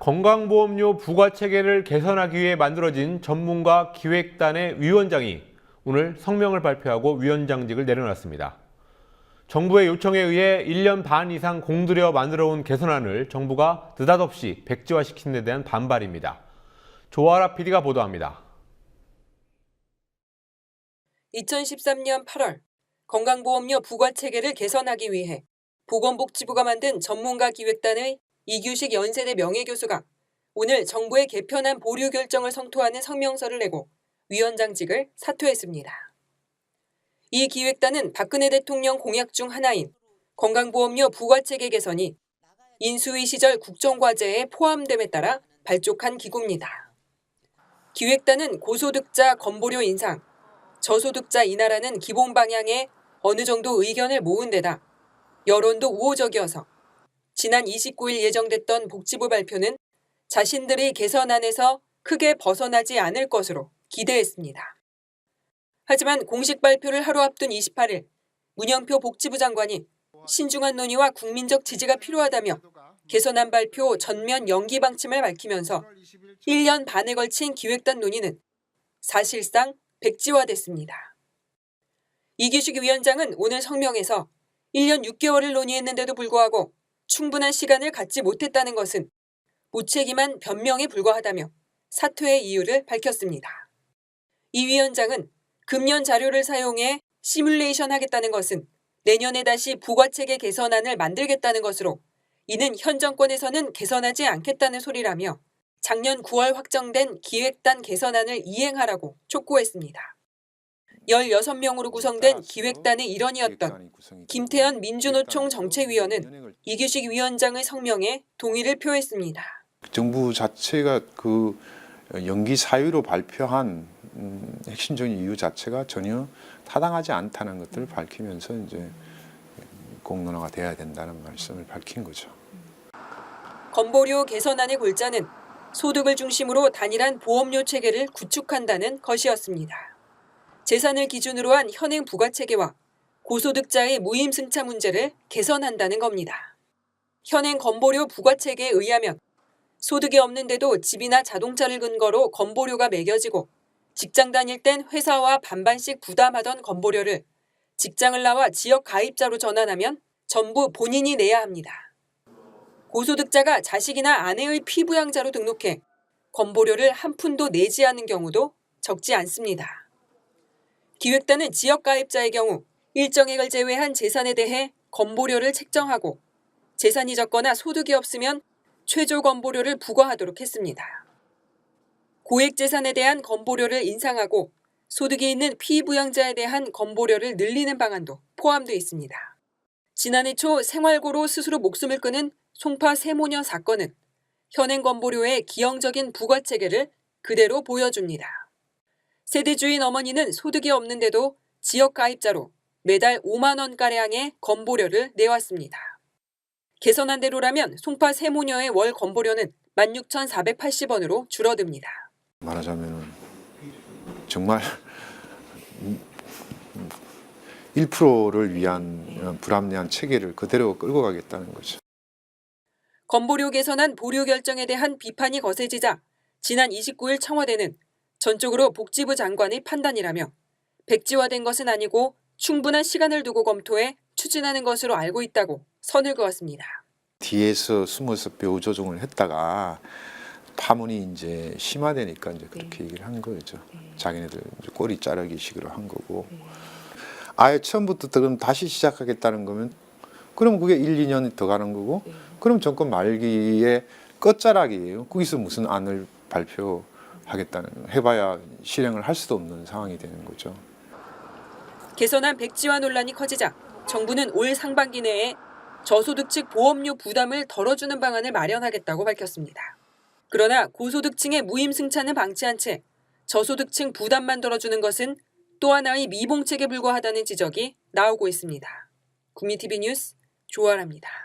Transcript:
건강보험료 부과체계를 개선하기 위해 만들어진 전문가 기획단의 위원장이 오늘 성명을 발표하고 위원장직을 내려놨습니다. 정부의 요청에 의해 1년 반 이상 공들여 만들어온 개선안을 정부가 느닷없이 백지화시킨 데 대한 반발입니다. 조아라 PD가 보도합니다. 2013년 8월 건강보험료 부과체계를 개선하기 위해 보건복지부가 만든 전문가 기획단의 이규식 연세대 명예교수가 오늘 정부의 개편안 보류 결정을 성토하는 성명서를 내고 위원장직을 사퇴했습니다. 이 기획단은 박근혜 대통령 공약 중 하나인 건강보험료 부과체계 개선이 인수위 시절 국정과제에 포함됨에 따라 발족한 기구입니다. 기획단은 고소득자 건보료 인상, 저소득자 인하라는 기본 방향에 어느 정도 의견을 모은 데다 여론도 우호적이어서 지난 29일 예정됐던 복지부 발표는 자신들의 개선안에서 크게 벗어나지 않을 것으로 기대했습니다. 하지만 공식 발표를 하루 앞둔 28일 문영표 복지부 장관이 신중한 논의와 국민적 지지가 필요하다며 개선안 발표 전면 연기 방침을 밝히면서 1년 반에 걸친 기획단 논의는 사실상 백지화됐습니다. 이규식 위원장은 오늘 성명에서 1년 6개월을 논의했는데도 불구하고 충분한 시간을 갖지 못했다는 것은 무책임한 변명에 불과하다며 사퇴의 이유를 밝혔습니다. 이 위원장은 금년 자료를 사용해 시뮬레이션 하겠다는 것은 내년에 다시 부과체계 개선안을 만들겠다는 것으로 이는 현 정권에서는 개선하지 않겠다는 소리라며 작년 9월 확정된 기획단 개선안을 이행하라고 촉구했습니다. 16명으로 구성된 기획단의 일원이었던 김태현 민주노총 정책위원은 이규식 위원장의 성명에 동의를 표했습니다. 정부 자체가 그 연기 사유로 발표한 핵심적인 이유 자체가 전혀 타당하지 않다는 것들을 밝히면서 이제 공론화가 돼야 된다는 말씀을 밝힌 거죠. 건보료 개선안의 골자는 소득을 중심으로 단일한 보험료 체계를 구축한다는 것이었습니다. 재산을 기준으로 한 현행 부과체계와 고소득자의 무임승차 문제를 개선한다는 겁니다. 현행 건보료 부과체계에 의하면 소득이 없는데도 집이나 자동차를 근거로 건보료가 매겨지고 직장 다닐 땐 회사와 반반씩 부담하던 건보료를 직장을 나와 지역 가입자로 전환하면 전부 본인이 내야 합니다. 고소득자가 자식이나 아내의 피부양자로 등록해 건보료를 한 푼도 내지 않은 경우도 적지 않습니다. 기획단은 지역 가입자의 경우 일정액을 제외한 재산에 대해 건보료를 책정하고 재산이 적거나 소득이 없으면 최저 건보료를 부과하도록 했습니다. 고액 재산에 대한 건보료를 인상하고 소득이 있는 피부양자에 대한 건보료를 늘리는 방안도 포함되어 있습니다. 지난해 초 생활고로 스스로 목숨을 끊은 송파 세모녀 사건은 현행 건보료의 기형적인 부과체계를 그대로 보여줍니다. 세대주인 어머니는 소득이 없는데도 지역 가입자로 매달 5만 원가량의 건보료를 내왔습니다. 개선안대로라면 송파 세모녀의 월 건보료는 16,480원으로 줄어듭니다. 말하자면 정말 1%를 위한 불합리한 체계를 그대로 끌고 가겠다는 거죠. 건보료 개선안 보류 결정에 대한 비판이 거세지자 지난 29일 청와대는 전적으로 복지부 장관의 판단이라며 백지화된 것은 아니고 충분한 시간을 두고 검토해 추진하는 것으로 알고 있다고 선을 그었습니다. 뒤에서 숨어서 배후 조종을 했다가 파문이 이제 심화되니까 이제 그렇게 얘기를 한 거죠. 자기네들 이제 꼬리 자르기 식으로 한 거고. 아예 처음부터 그럼 다시 시작하겠다는 거면 그럼 그게 1, 2년이 더 가는 거고 그럼 정권 말기에 끝자락이에요. 거기서 무슨 안을 발표하겠다는 해봐야 실행을 할 수도 없는 상황이 되는 거죠. 개선안 백지화 논란이 커지자 정부는 올 상반기 내에 저소득층 보험료 부담을 덜어주는 방안을 마련하겠다고 밝혔습니다. 그러나 고소득층의 무임승차는 방치한 채 저소득층 부담만 덜어주는 것은 또 하나의 미봉책에 불과하다는 지적이 나오고 있습니다. 국민TV 뉴스 조아라입니다.